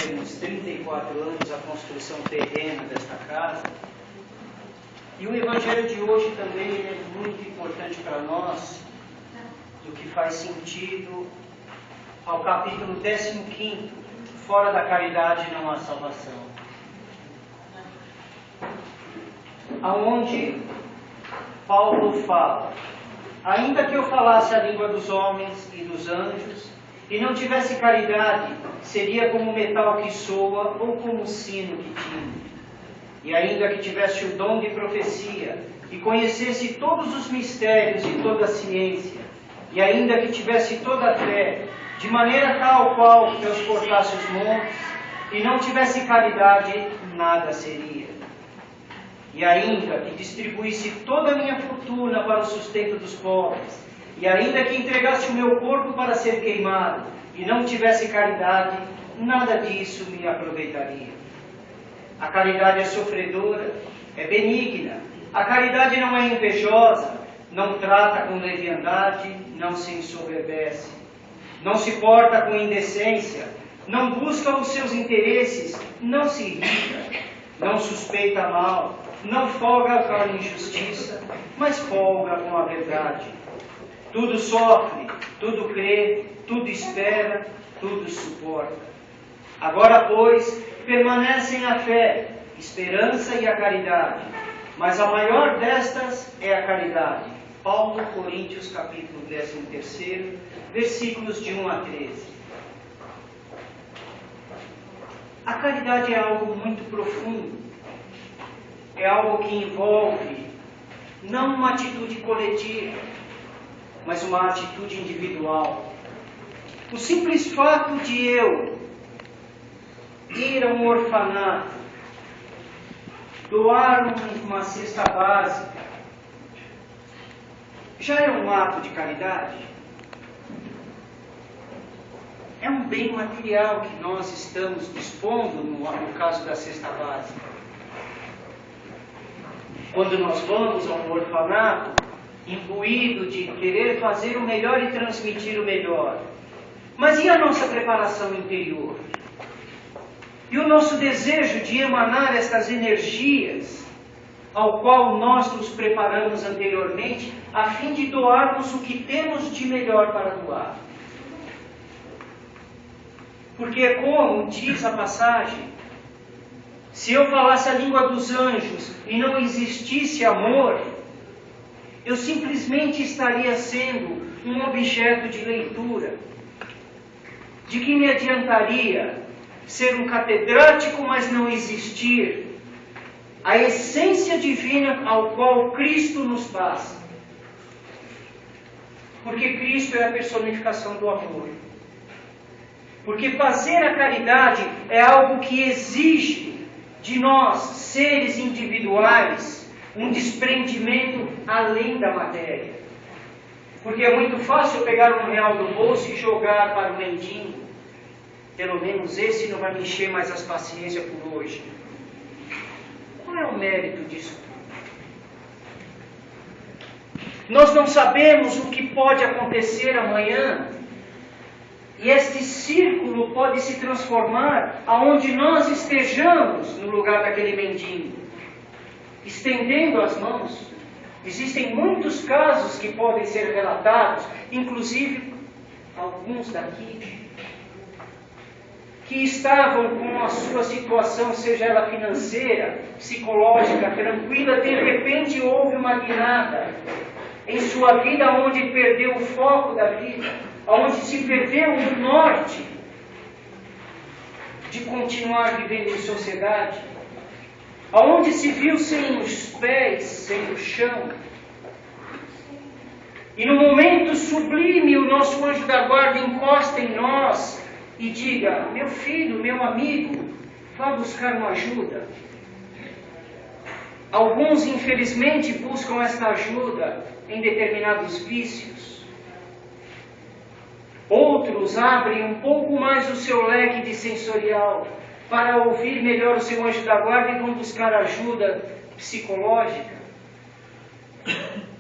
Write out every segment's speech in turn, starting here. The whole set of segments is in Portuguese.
temos 34 anos a construção terrena desta casa. E o Evangelho de hoje também é muito importante para nós, do que faz sentido ao capítulo 15, fora da caridade não há salvação. Aonde Paulo fala: ainda que eu falasse a língua dos homens e dos anjos, e não tivesse caridade, seria como metal que soa ou como sino que tine. E ainda que tivesse o dom de profecia, e conhecesse todos os mistérios e toda a ciência, e ainda que tivesse toda a fé, de maneira tal qual transportasse os montes, e não tivesse caridade, nada seria. E ainda que distribuísse toda a minha fortuna para o sustento dos pobres, e ainda que entregasse o meu corpo para ser queimado, e não tivesse caridade, nada disso me aproveitaria. A caridade é sofredora, é benigna. A caridade não é invejosa, não trata com leviandade, não se ensoberbece, não se porta com indecência, não busca os seus interesses, não se irrita, não suspeita mal, não folga com a injustiça, mas folga com a verdade. Tudo sofre, tudo crê, tudo espera, tudo suporta. Agora, pois, permanecem a fé, esperança e a caridade, mas a maior destas é a caridade. Paulo, Coríntios, capítulo 13, versículos de 1 a 13. A caridade é algo muito profundo, é algo que envolve não uma atitude coletiva, mas uma atitude individual. O simples fato de eu ir a um orfanato, doar uma cesta básica, já é um ato de caridade? É um bem material que nós estamos dispondo no caso da cesta básica. Quando nós vamos a um orfanato, imbuído de querer fazer o melhor e transmitir o melhor. Mas e a nossa preparação interior? E o nosso desejo de emanar estas energias, ao qual nós nos preparamos anteriormente, a fim de doarmos o que temos de melhor para doar? Porque, como diz a passagem, se eu falasse a língua dos anjos e não existisse amor, eu simplesmente estaria sendo um objeto de leitura. De que me adiantaria ser um catedrático, mas não existir a essência divina ao qual Cristo nos passa? Porque Cristo é a personificação do amor. Porque fazer a caridade é algo que exige de nós, seres individuais, um desprendimento além da matéria. Porque é muito fácil eu pegar R$1 do bolso e jogar para o mendigo. Pelo menos esse não vai me encher mais as paciências por hoje. Qual é o mérito disso? Nós não sabemos o que pode acontecer amanhã. E este círculo pode se transformar aonde nós estejamos no lugar daquele mendigo, estendendo as mãos. Existem muitos casos que podem ser relatados, inclusive alguns daqui, que estavam com a sua situação, seja ela financeira, psicológica, tranquila, de repente houve uma guinada em sua vida, onde perdeu o foco da vida, onde se perdeu o norte de continuar vivendo em sociedade, aonde se viu sem os pés, sem o chão. E no momento sublime, o nosso anjo da guarda encosta em nós e diga: meu filho, meu amigo, vá buscar uma ajuda. Alguns, infelizmente, buscam esta ajuda em determinados vícios. Outros abrem um pouco mais o seu leque de sensorial para ouvir melhor o seu anjo da guarda e vão buscar ajuda psicológica.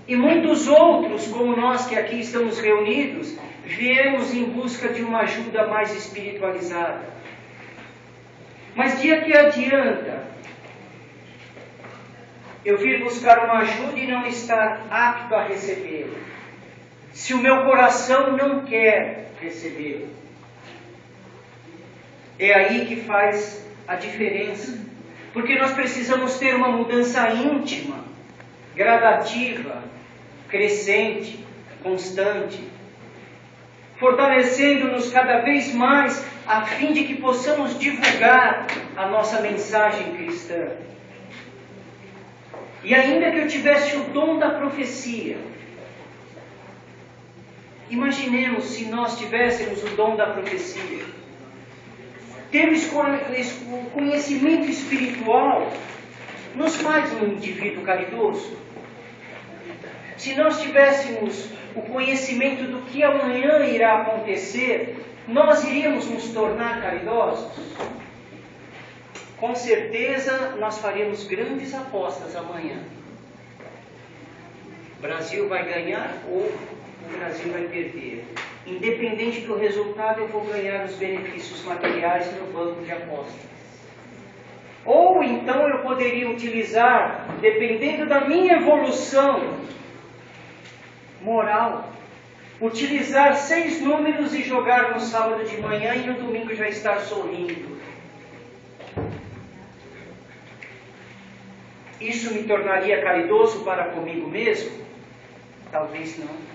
E muitos outros, como nós que aqui estamos reunidos, viemos em busca de uma ajuda mais espiritualizada. Mas de que adianta eu vir buscar uma ajuda e não estar apto a recebê-la, se o meu coração não quer recebê-la? É aí que faz a diferença, porque nós precisamos ter uma mudança íntima, gradativa, crescente, constante, fortalecendo-nos cada vez mais, a fim de que possamos divulgar a nossa mensagem cristã. E ainda que eu tivesse o dom da profecia, imaginemos se nós tivéssemos o dom da profecia, ter o conhecimento espiritual nos faz um indivíduo caridoso. Se nós tivéssemos o conhecimento do que amanhã irá acontecer, nós iríamos nos tornar caridosos? Com certeza nós faremos grandes apostas amanhã. O Brasil vai ganhar ou o Brasil vai perder. Independente do resultado, eu vou ganhar os benefícios materiais no banco de apostas. Ou então eu poderia utilizar, dependendo da minha evolução moral, utilizar 6 números e jogar no sábado de manhã e no domingo já estar sorrindo. Isso me tornaria caridoso para comigo mesmo? Talvez não.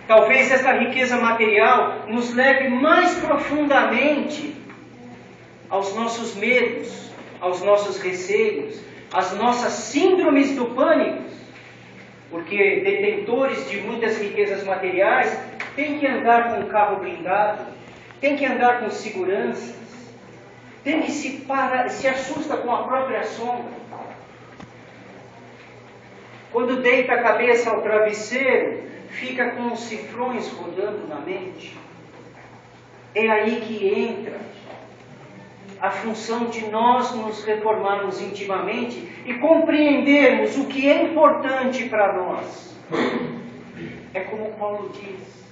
Talvez esta riqueza material nos leve mais profundamente aos nossos medos, aos nossos receios, às nossas síndromes do pânico, porque detentores de muitas riquezas materiais têm que andar com um carro blindado, têm que andar com seguranças, têm que se assusta com a própria sombra. Quando deita a cabeça ao travesseiro, fica com os cifrões rodando na mente. É aí que entra a função de nós nos reformarmos intimamente e compreendermos o que é importante para nós. É como Paulo diz: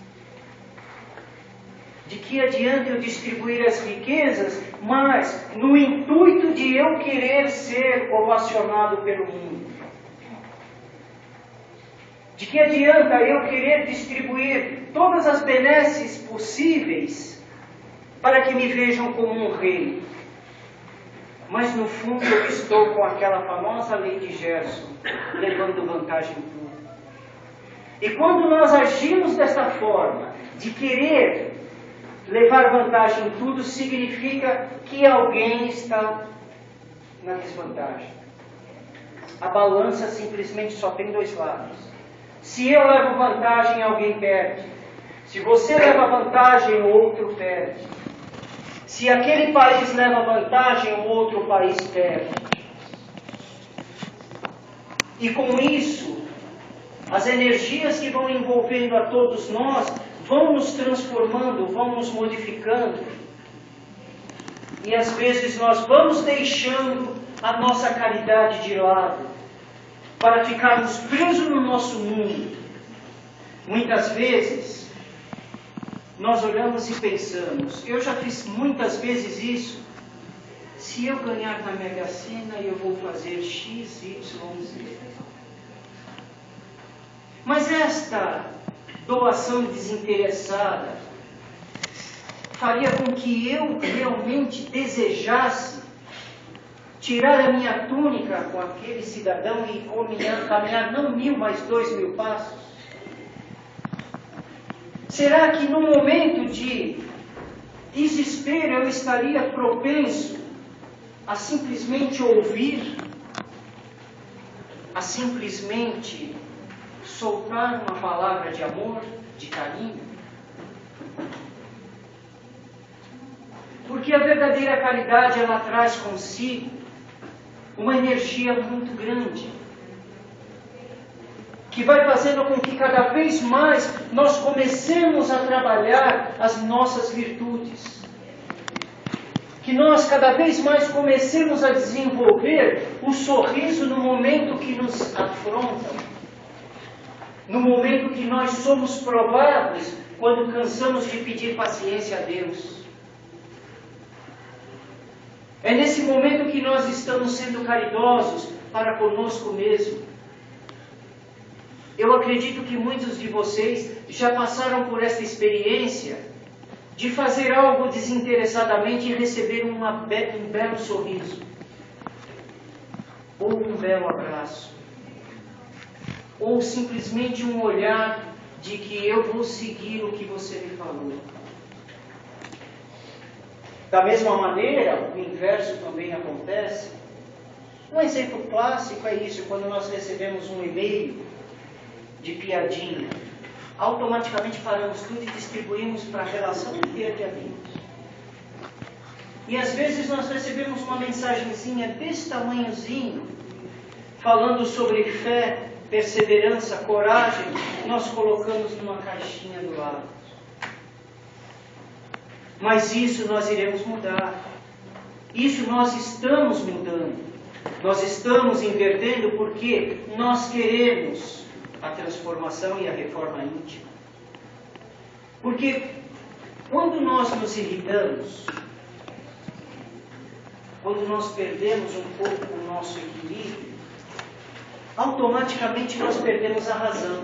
de que adianta eu distribuir as riquezas, mas no intuito de eu querer ser ovacionado pelo mundo? De que adianta eu querer distribuir todas as benesses possíveis para que me vejam como um rei? Mas no fundo eu estou com aquela famosa lei de Gerson, levando vantagem em tudo. E quando nós agimos desta forma, de querer levar vantagem em tudo, significa que alguém está na desvantagem. A balança simplesmente só tem 2 lados. Se eu levo vantagem, alguém perde. Se você leva vantagem, o outro perde. Se aquele país leva vantagem, o outro país perde. E com isso, as energias que vão envolvendo a todos nós vão nos transformando, vão nos modificando. E às vezes nós vamos deixando a nossa caridade de lado, para ficarmos presos no nosso mundo. Muitas vezes, nós olhamos e pensamos, eu já fiz muitas vezes isso, se eu ganhar na Mega Sena, eu vou fazer X, Y, Z. Mas esta doação desinteressada faria com que eu realmente desejasse tirar a minha túnica com aquele cidadão e caminhar não 1000, mas 2000 passos? Será que no momento de desespero eu estaria propenso a simplesmente ouvir, a simplesmente soltar uma palavra de amor, de carinho? Porque a verdadeira caridade, ela traz consigo uma energia muito grande, que vai fazendo com que cada vez mais nós comecemos a trabalhar as nossas virtudes, que nós cada vez mais comecemos a desenvolver o sorriso no momento que nos afrontam, no momento que nós somos provados, quando cansamos de pedir paciência a Deus. momento que nós estamos sendo caridosos para conosco mesmo. Eu acredito que muitos de vocês já passaram por essa experiência de fazer algo desinteressadamente e receber um belo sorriso, ou um belo abraço, ou simplesmente um olhar de que eu vou seguir o que você me falou. Da mesma maneira, o inverso também acontece. Um exemplo clássico é isso: quando nós recebemos um e-mail de piadinha, automaticamente paramos tudo e distribuímos para a relação inteira de amigos. E às vezes nós recebemos uma mensagenzinha desse tamanhozinho, falando sobre fé, perseverança, coragem, nós colocamos numa caixinha do lado. Mas isso nós iremos mudar. Isso nós estamos mudando. Nós estamos invertendo porque nós queremos a transformação e a reforma íntima. Porque quando nós nos irritamos, quando nós perdemos um pouco o nosso equilíbrio, automaticamente nós perdemos a razão.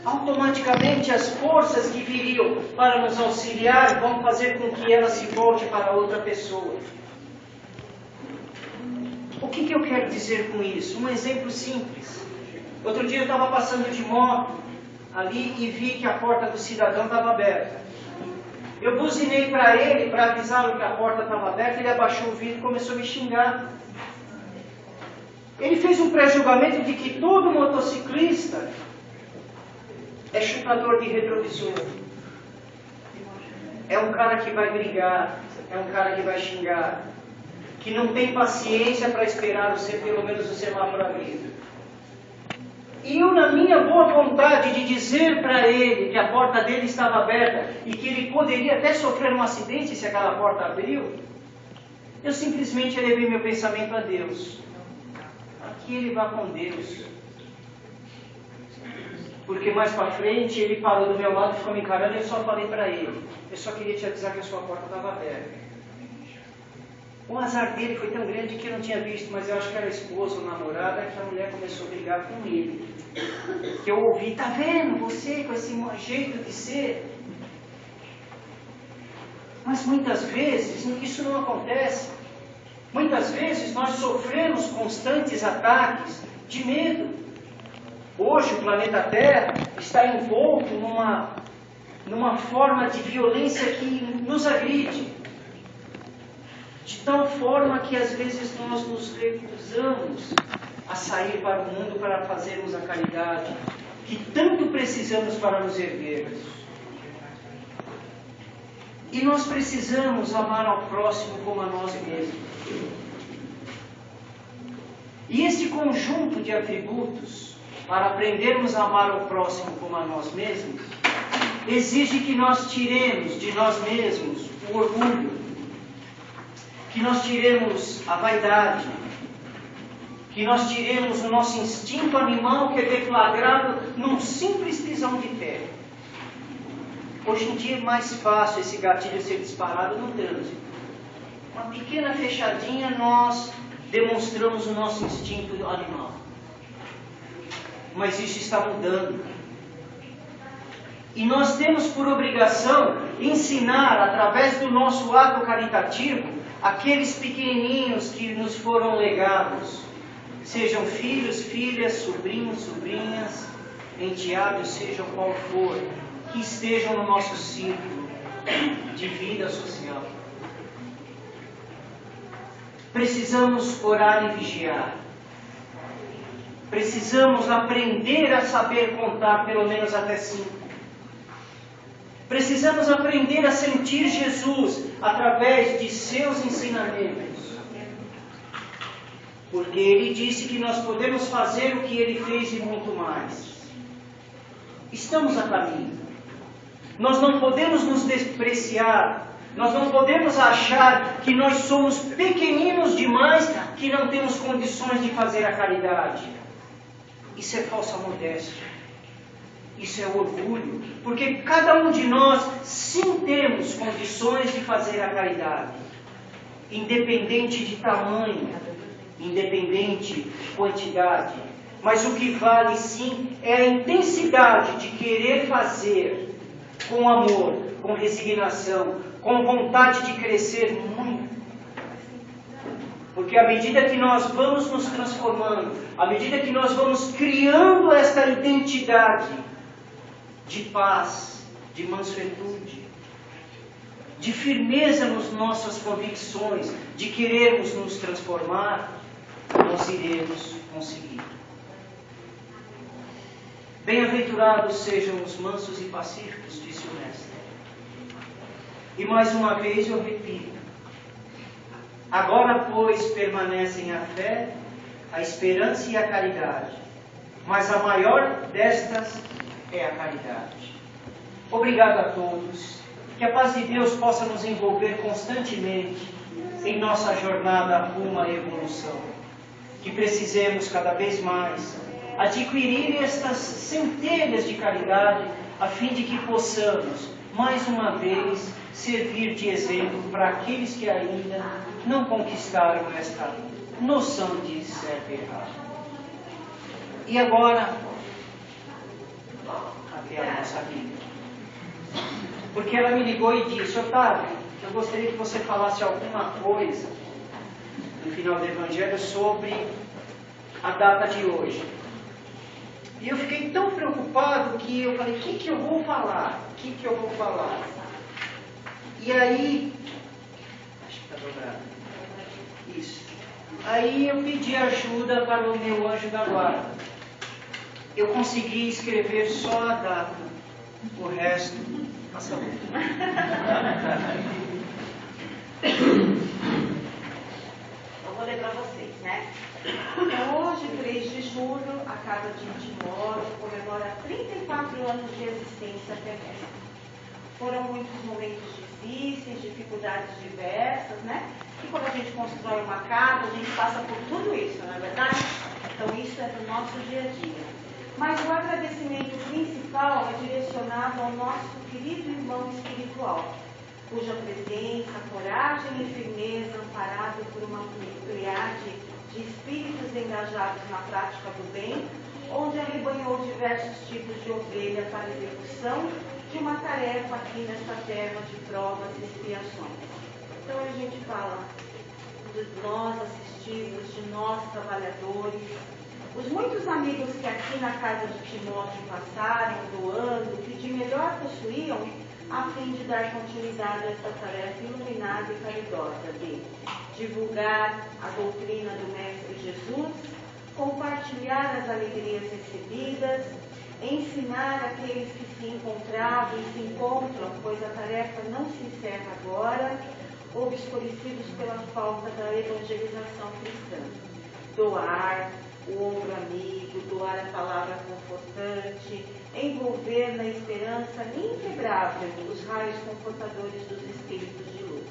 Automaticamente as forças que viriam para nos auxiliar vão fazer com que ela se volte para outra pessoa. O que eu quero dizer com isso? Um exemplo simples. Outro dia eu estava passando de moto ali e vi que a porta do cidadão estava aberta. Eu buzinei para ele, para avisá-lo que a porta estava aberta, ele abaixou o vidro e começou a me xingar. Ele fez um pré-julgamento de que todo motociclista é chutador de retrovisor. É um cara que vai brigar, é um cara que vai xingar, que não tem paciência para esperar pelo menos o semáforo abrir. E eu, na minha boa vontade de dizer para ele que a porta dele estava aberta e que ele poderia até sofrer um acidente se aquela porta abriu, eu simplesmente elevei meu pensamento a Deus. Que ele vá com Deus. Porque mais para frente ele parou do meu lado, ficou me encarando e eu só falei para ele: eu só queria te avisar que a sua porta estava aberta. O azar dele foi tão grande que eu não tinha visto, mas eu acho que era esposa ou namorada, que a mulher começou a brigar com ele. Que eu ouvi: tá vendo você com esse jeito de ser? Mas muitas vezes isso não acontece. Muitas vezes nós sofremos constantes ataques de medo. Hoje o planeta Terra está envolto numa forma de violência que nos agride. De tal forma que às vezes nós nos recusamos a sair para o mundo para fazermos a caridade que tanto precisamos para nos erguermos. E nós precisamos amar ao próximo como a nós mesmos. E esse conjunto de atributos, para aprendermos a amar ao próximo como a nós mesmos, exige que nós tiremos de nós mesmos o orgulho, que nós tiremos a vaidade, que nós tiremos o nosso instinto animal que é deflagrado num simples pisão de pé. Hoje em dia é mais fácil esse gatilho ser disparado no trânsito. Uma pequena fechadinha, nós demonstramos o nosso instinto animal. Mas isso está mudando. E nós temos por obrigação ensinar, através do nosso ato caritativo, aqueles pequenininhos que nos foram legados. Sejam filhos, filhas, sobrinhos, sobrinhas, enteados, sejam qual for, que estejam no nosso círculo de vida social. Precisamos orar e vigiar. Precisamos aprender a saber contar pelo menos até 5. Precisamos aprender a sentir Jesus através de seus ensinamentos. Porque Ele disse que nós podemos fazer o que Ele fez e muito mais. Estamos a caminho. Nós não podemos nos despreciar. Nós não podemos achar que nós somos pequeninos demais, que não temos condições de fazer a caridade. Isso é falsa modéstia. Isso é orgulho. Porque cada um de nós sim temos condições de fazer a caridade. independente de tamanho, independente de quantidade. Mas o que vale sim é a intensidade de querer fazer com amor, com resignação, com vontade de crescer muito. Porque à medida que nós vamos nos transformando, à medida que nós vamos criando esta identidade de paz, de mansuetude, de firmeza nas nossas convicções, de querermos nos transformar, nós iremos conseguir. Bem-aventurados sejam os mansos e pacíficos, disse o Mestre. E mais uma vez eu repito, agora, pois, permanecem a fé, a esperança e a caridade, mas a maior destas é a caridade. Obrigado a todos. Que a paz de Deus possa nos envolver constantemente em nossa jornada rumo à evolução. Que precisemos cada vez mais adquirir estas centelhas de caridade, a fim de que possamos, mais uma vez, servir de exemplo para aqueles que ainda não conquistaram esta noção de certo e errado. E agora, até a nossa amiga. Porque ela me ligou e disse: Otávio, eu gostaria que você falasse alguma coisa no final do Evangelho sobre a data de hoje. E eu fiquei tão preocupado que eu falei: o que eu vou falar? O que eu vou falar? E aí, acho que está dobrado. Isso. Aí eu pedi ajuda para o meu anjo da guarda. Eu consegui escrever só a data. O resto, passa bem. Eu vou ler para vocês, né? Então, hoje, 3 de julho, a Casa de Timóteo comemora 34 anos de existência terrestre. Foram muitos momentos difíceis, dificuldades diversas, né? E quando a gente constrói uma casa, a gente passa por tudo isso, não é verdade? Então, isso é do nosso dia a dia. Mas o agradecimento principal é direcionado ao nosso querido irmão espiritual, cuja presença, coragem e firmeza, amparado por uma plejade de espíritos engajados na prática do bem, onde arrebanhou diversos tipos de ovelha para a execução de uma tarefa aqui nesta terra de provas e expiações. Então a gente fala de nós assistidos, de nós trabalhadores, os muitos amigos que aqui na casa de Timóteo passaram, doando, que de melhor possuíam, a fim de dar continuidade a esta tarefa iluminada e caridosa de divulgar a doutrina do Mestre Jesus, compartilhar as alegrias recebidas, ensinar aqueles que se encontravam e se encontram, pois a tarefa não se encerra agora, obscurecidos pela falta da evangelização cristã. Doar o ombro amigo, doar a palavra confortante, envolver na esperança inquebrável os raios confortadores dos espíritos de luz.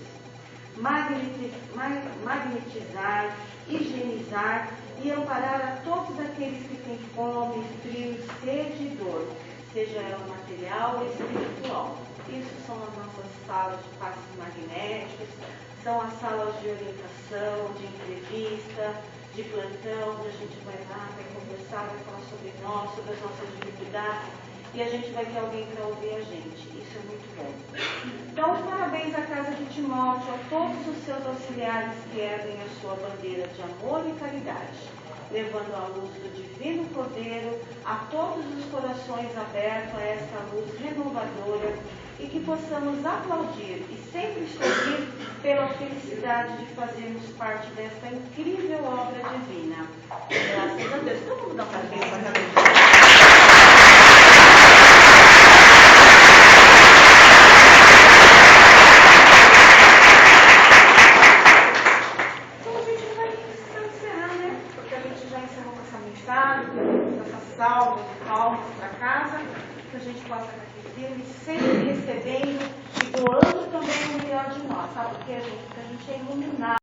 Magnetizar, higienizar e amparar a todos aqueles que têm fome, frio, sede e dor, seja ela material ou espiritual. Isso são as nossas salas de passes magnéticos, são as salas de orientação, de entrevista, de plantão, onde a gente vai lá, vai conversar, vai falar sobre nós, sobre as nossas dificuldades, e a gente vai ter alguém para ouvir a gente. Isso é muito bom. Então, parabéns à Casa de Timóteo, a todos os seus auxiliares que erguem a sua bandeira de amor e caridade, levando a luz do divino poder a todos os corações abertos a esta luz renovadora, e que possamos aplaudir e sempre sorrir pela felicidade de fazermos parte desta incrível obra divina. Graças a Deus. Todo mundo dá parabéns para a cabeça. Então a gente vai encerrar, né? Porque a gente já encerrou com essa mensagem, com essa salva de palmas para casa, que a gente possa e sempre recebendo e doando também o melhor de nós, sabe? Porque a gente é iluminado.